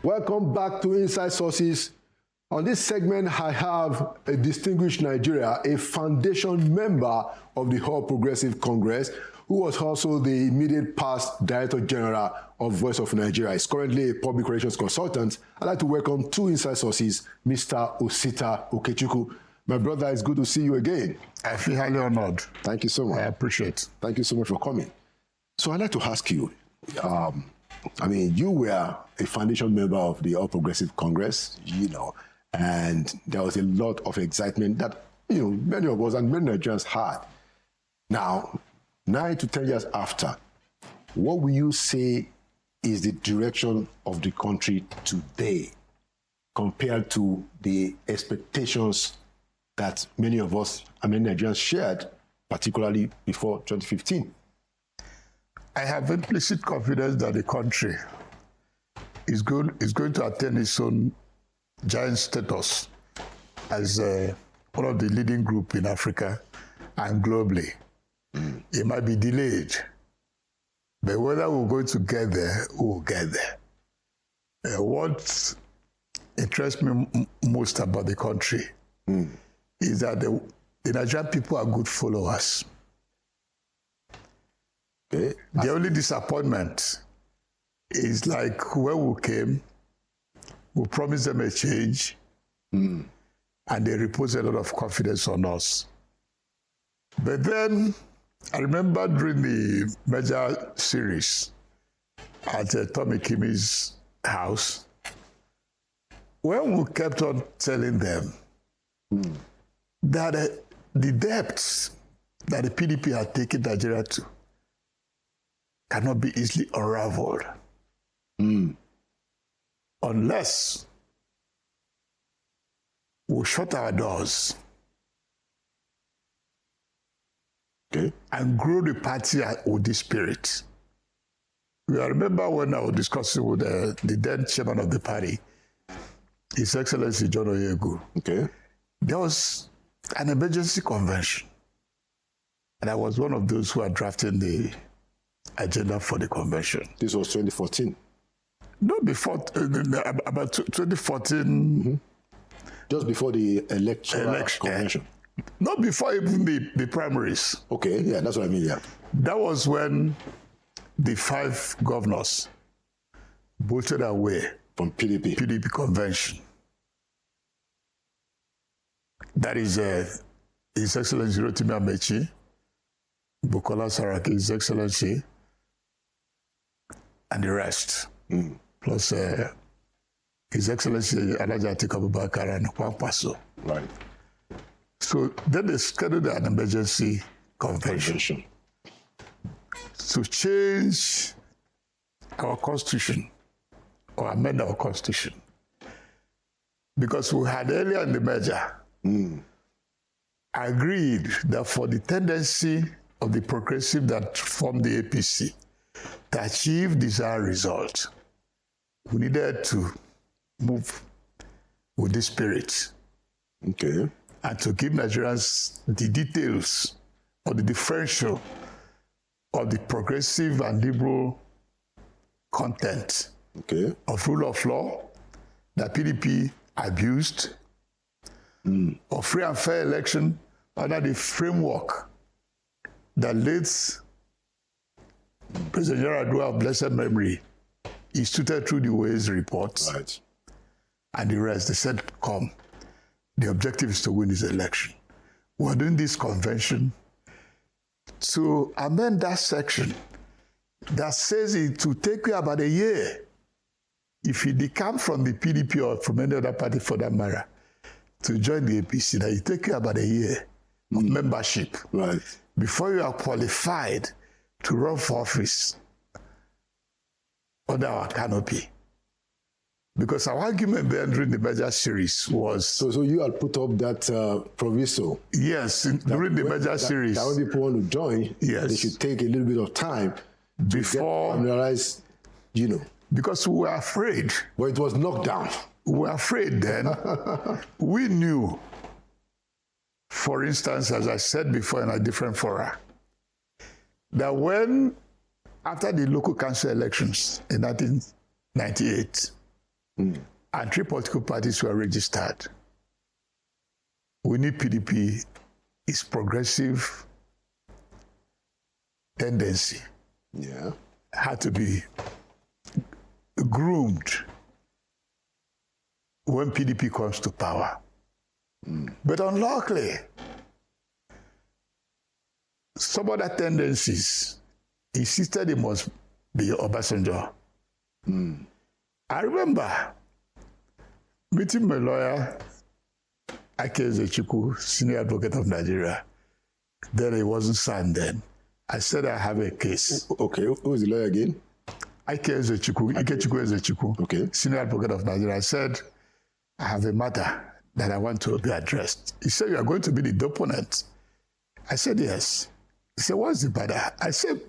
Welcome back to Inside Sources. On this segment, I have a distinguished Nigeria, a foundation member of the All Progressive Congress, who was also the immediate past Director General of Voice of Nigeria. He's currently a public relations consultant. I'd like to welcome to Inside Sources, Mr. Osita Okechukwu. My brother, it's good to see you again. I feel highly honored. Thank you so much. I appreciate it. Thank you so much for coming. So I'd like to ask you, you were a foundation member of the All Progressive Congress, and there was a lot of excitement that, many of us and many Nigerians had. Now, 9 to 10 years after, what will you say is the direction of the country today compared to the expectations that many of us and many Nigerians shared, particularly before 2015? I have implicit confidence that the country is going to attain its own giant status as one of the leading group in Africa and globally. It might be delayed, but whether we're going to get there, we'll get there. What interests me most about the country is that the Nigerian people are good followers. Okay. The only disappointment is like when we came, we promised them a change, and they reposed a lot of confidence on us. But then, I remember during the major series at Tommy Kimi's house, when we kept on telling them that the depths that the PDP had taken Nigeria to cannot be easily unraveled unless we shut our doors and grow the party with this spirit. I remember when I was discussing with the then chairman of the party, His Excellency John Oyegu. There was an emergency convention, and I was one of those who are drafting the agenda for the convention. This was 2014? No, before, about 2014. Just before the electoral convention? Not before even the primaries. Okay, yeah, that's what I mean, yeah. That was when the 5 governors bolted away from PDP convention. That is His Excellency Rotimi Amechi, Bukola Saraki, His Excellency, and the rest. Plus His Excellency Alhaji Atiku Abubakar and Kwankwaso. Right. So then they scheduled an emergency convention to change our constitution or amend our constitution. Because we had earlier in the merger agreed that for the tendency of the progressive that formed the APC to achieve desired result, we needed to move with this spirit. And to give Nigerians the details of the differential of the progressive and liberal content of rule of law that PDP abused, of free and fair election under the framework that late President Yar'Adua of blessed memory instituted through the Ways reports and the rest. They said, come. The objective is to win this election. We're doing this convention to amend that section that says it will take you about a year if you decamp from the PDP or from any other party for that matter to join the APC. That it take you about a year of membership before you are qualified to run for office under our canopy. Because our argument then during the merger series was... So you had put up that proviso? Yes, during the merger series. That when people want to join, they should take a little bit of time before... familiarize, Because we were afraid. But it was knocked down. We were afraid then. We knew, for instance, as I said before in a different fora, that when, after the local council elections in 1998, and 3 political parties were registered. We need PDP, its progressive tendency had to be groomed when PDP comes to power. But unluckily, some other tendencies insisted it must be Obasanjo. I remember meeting my lawyer, Ike Ezechukwu, senior advocate of Nigeria. Then it wasn't signed then. I said, I have a case. Okay, who was the lawyer again? Ike Ezechukwu, Okay. senior advocate of Nigeria. I said, I have a matter that I want to be addressed. He said, you are going to be the deponent. I said, yes. He said, what's the matter? I said,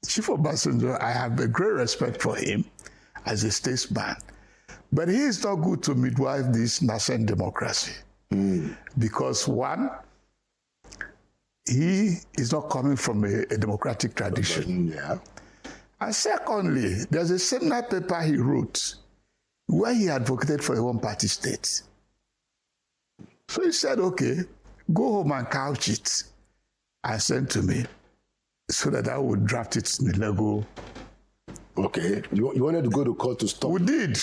Chief Obasanjo, I have a great respect for him as a statesman, but he is not good to midwife this nascent democracy. Because one, he is not coming from a democratic tradition. And secondly, there's a seminar paper he wrote where he advocated for a one-party state. So he said, okay, go home and couch it and send to me so that I would draft it in the Lego. Okay. You wanted to go to court to stop? We did.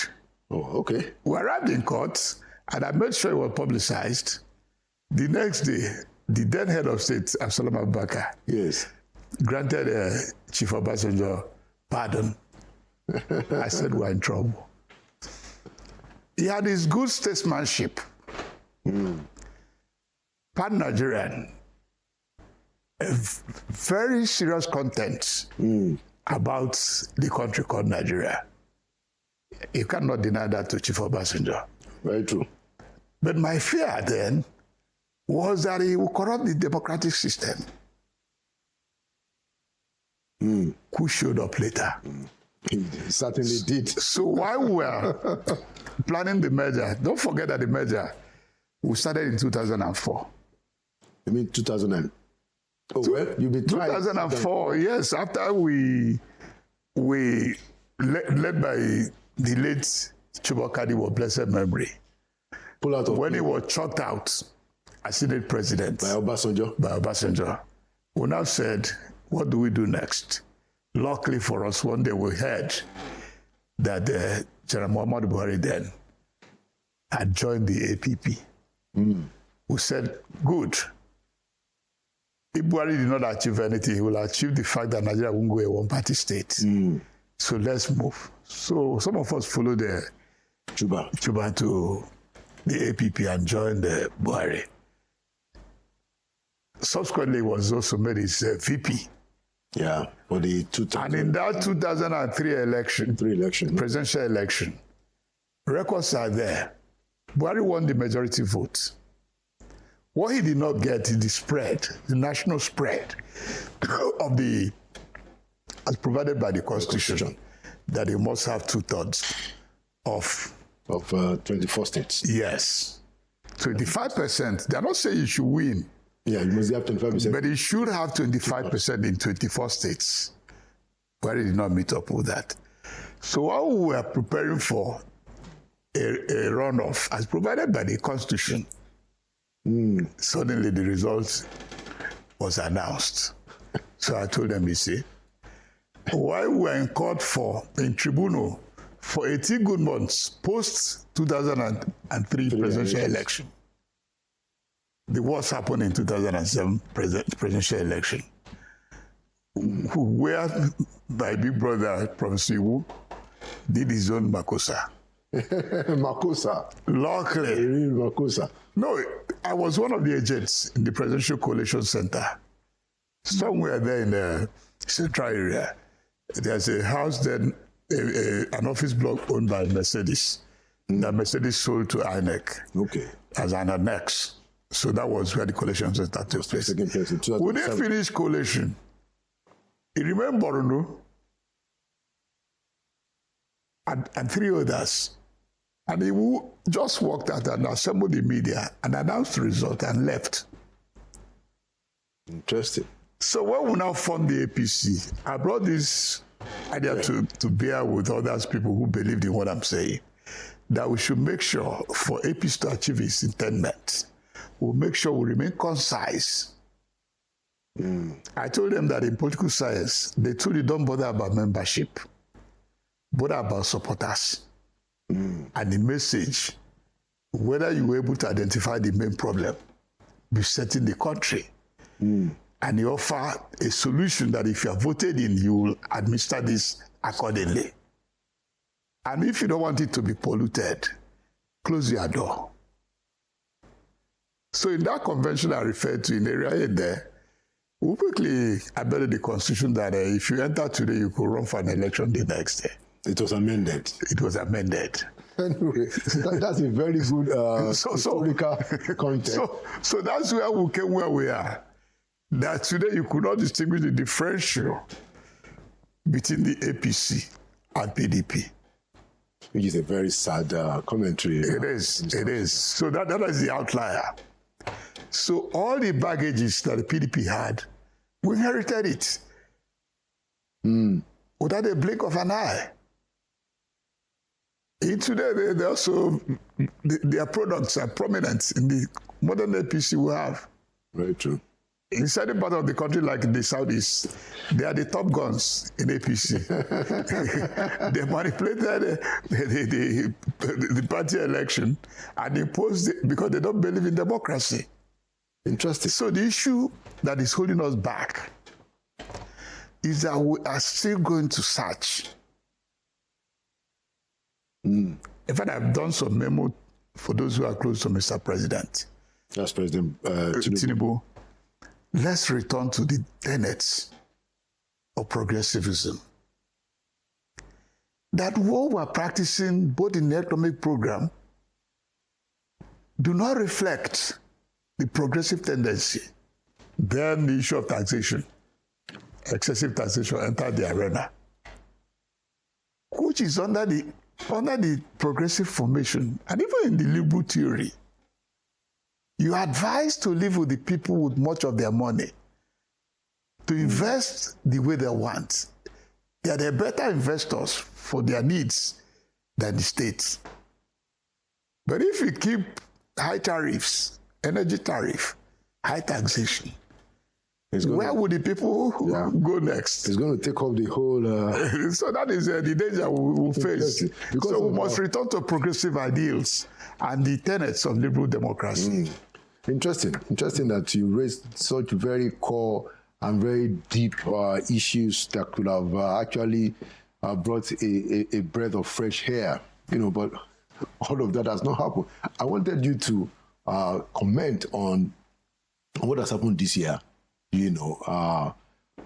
Oh, okay. We arrived in court, and I made sure it was publicized. The next day, the then head of state, Absalom Abubakar, granted Chief Obasanjo pardon. I said, we're in trouble. He had his good statesmanship. Pan-Nigerian, a very serious content about the country called Nigeria. You cannot deny that to Chief Obasanjo. Very true. But my fear then was that he would corrupt the democratic system. Who showed up later? He certainly did. So while we were planning the merger, don't forget that the merger, we started in 2004. You mean 2000? Oh, well, you've been trying. 2004, yes. After we led by the late Chibokadi of blessed memory, pull out of when he was chucked out as Senate president by Obasanjo. We now said, what do we do next? Luckily for us, one day we heard that General Muhammadu Buhari then had joined the APP. We said, good. If Buhari did not achieve anything, he will achieve the fact that Nigeria won't go a one-party state. So let's move. So some of us followed the Chuba to the APP and joined the Buhari. Subsequently, he was also made his VP. Yeah, for the 2000. And in that 2003 election, presidential election, records are there. Buhari won the majority vote. What he did not get is the spread, the national spread of the, as provided by the Constitution, that he must have 2/3 of 24 states. Yes. 25%. They're not saying you should win. Yeah, you must have 25%. But he should have 25% in 24 states. But he did not meet up with that. So while we were preparing for a runoff, as provided by the Constitution, suddenly the result was announced. So I told them, you see, while we were in court in tribunal for 18 good months post 2003 presidential election, the worst happened in 2007 presidential election, where my big brother, Professor Iwu, did his own Makosa. Makosa. Luckily. Makosa. No, I was one of the agents in the Presidential Coalition Center. Somewhere there in the central area, there's a house then, an office block owned by Mercedes. That Mercedes sold to INEC as an annex. So that was where the coalition center took place. We didn't finish coalition. You remember Borno and 3 others. And he just walked out and assembled the media and announced the result and left. Interesting. So when we now formed the APC, I brought this idea to bear with others people who believe in what I'm saying, that we should make sure for APC to achieve its intendment, we'll make sure we remain concise. I told them that in political science, they truly don't bother about membership, bother about supporters. And the message, whether you were able to identify the main problem besetting the country, and you offer a solution that if you are voted in, you will administer this accordingly. And if you don't want it to be polluted, close your door. So in that convention I referred to in area 8 there, we quickly amended the constitution that if you enter today, you could run for an election the next day. It was amended. It was amended. Anyway, that's a very good historical context. So that's where we came where we are. That today you could not distinguish the differential between the APC and PDP. Which is a very sad commentary. It is. So that is the outlier. So all the baggages that the PDP had, we inherited it without a blink of an eye. And today, they also, their products are prominent in the modern APC we have. Very true. In certain part of the country, like the Southeast, they are the top guns in APC. They manipulated the party election and imposed it because they don't believe in democracy. Interesting. So the issue that is holding us back is that we are still going to search. In fact, I've done some memo for those who are close to Mr. President. That's President Tinubu. Let's return to the tenets of progressivism. That what we're practicing both in the economic program do not reflect the progressive tendency. Then the issue of taxation, excessive taxation, entered the arena, which is under the progressive formation, and even in the liberal theory. You are advised to live with the people with much of their money, to invest the way they want. They are the better investors for their needs than the state. But if you keep high tariffs, energy tariff, high taxation, where would the people go next? It's going to take up the whole... So that is the danger we will face. So we must return to progressive ideals and the tenets of liberal democracy. Interesting that you raised such very core and very deep issues that could have actually brought a breath of fresh air, but all of that has not happened. I wanted you to comment on what has happened this year. How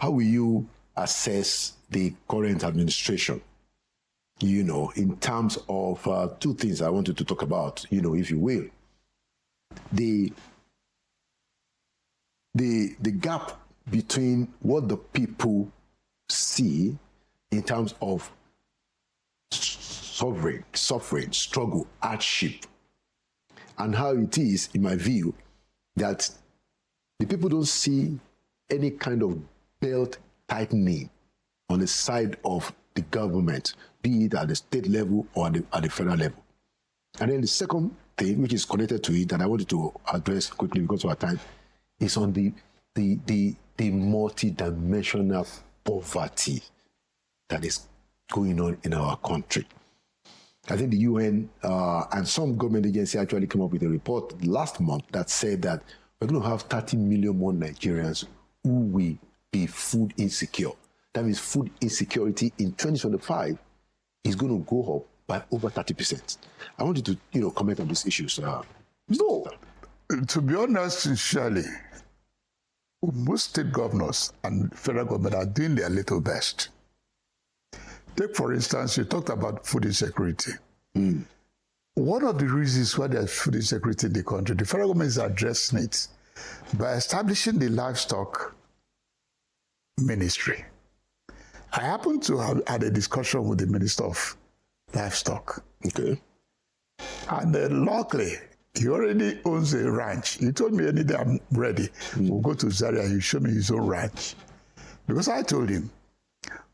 will you assess the current administration, in terms of two things I wanted to talk about, if you will. The gap between what the people see in terms of suffering, struggle, hardship, and how it is, in my view, that the people don't see any kind of belt tightening on the side of the government, be it at the state level or at the federal level. And then the second thing, which is connected to it, that I wanted to address quickly because of our time, is on the multidimensional poverty that is going on in our country. I think the UN and some government agency actually came up with a report last month that said that we're going to have 30 million more Nigerians who will be food insecure. That means food insecurity in 2025 is going to go up by over 30%. I want you to, comment on these issues. No, to be honest, Shirley, most state governors and federal government are doing their little best. Take, for instance, you talked about food insecurity. One of the reasons why there's food insecurity in the country, the federal government is addressing it by establishing the livestock ministry. I happened to have had a discussion with the Minister of Livestock. Okay. And luckily, he already owns a ranch. He told me any day I'm ready, we'll go to Zaria, he'll show me his own ranch. Because I told him,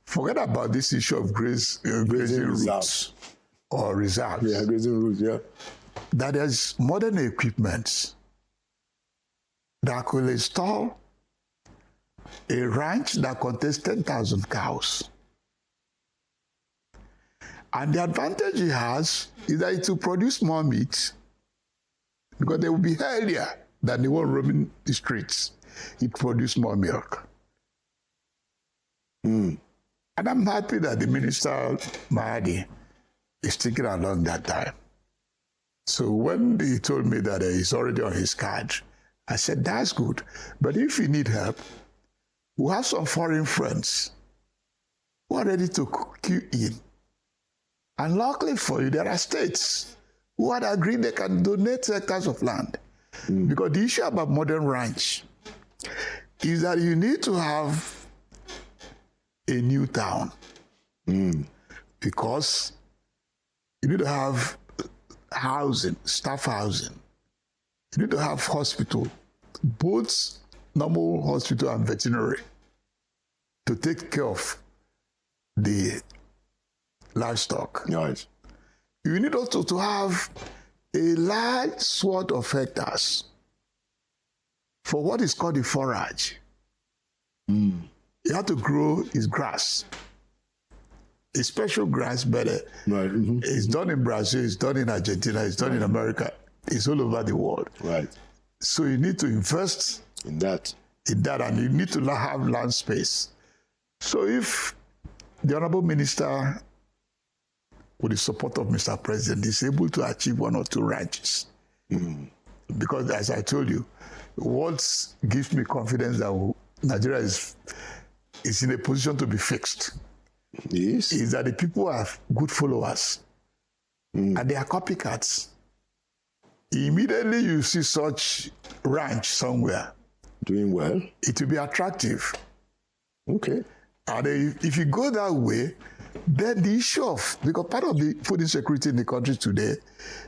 Forget about this issue of grazing routes or reserves. Yeah, grazing routes, yeah. That there's modern equipment that could install a ranch that contains 10,000 cows. And the advantage it has is that it will produce more meat because they will be healthier than the one roaming the streets. It produces more milk. And I'm happy that the Minister Mahdi is thinking along that time. So when he told me that he's already on his card, I said, that's good. But if you need help, we have some foreign friends who are ready to queue in. And luckily for you, there are states who had agreed they can donate hectares of land. Because the issue about modern ranch is that you need to have a new town. Because you need to have housing, staff housing. You need to have hospital, both normal hospital and veterinary, to take care of the livestock. Right. You need also to have a large swath of hectares for what is called the forage. You have to grow his grass. A special grass, but it's done in Brazil, it's done in Argentina, it's done in America, it's all over the world. Right. So you need to invest In that. and you need to have land space. So if the Honorable Minister, with the support of Mr. President, is able to achieve 1 or 2 ranches, because as I told you, what gives me confidence that Nigeria is in a position to be fixed Yes. is that the people are good followers and they are copycats. Immediately you see such ranch somewhere, Doing well. it will be attractive. Okay. And if you go that way, then the issue of, because part of the food insecurity in the country today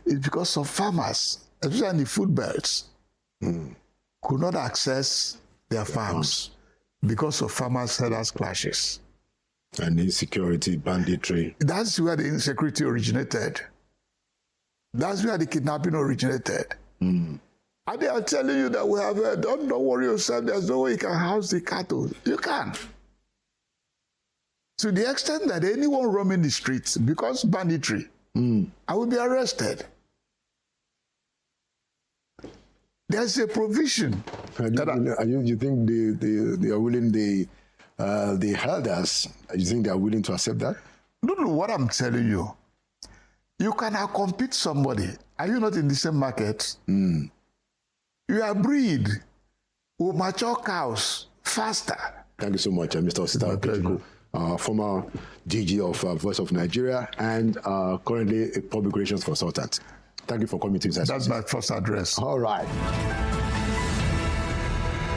is because of farmers, especially in the food belts, could not access their farms because of farmers-sellers clashes. And insecurity, banditry. That's where the insecurity originated. That's where the kidnapping originated. And they are telling you that we have, don't worry yourself, there's no way you can house the cattle. You can. To the extent that anyone roaming the streets, because banditry, I will be arrested. There's a provision. You think they are willing, the elders, you think they are willing to accept that? No, what I'm telling you, you can outcompete somebody. Are you not in the same market? You are breed with mature cows faster. Thank you so much, Mr. Osita, former DG of Voice of Nigeria and currently a public relations consultant. Thank you for coming to this. That's my first address. All right.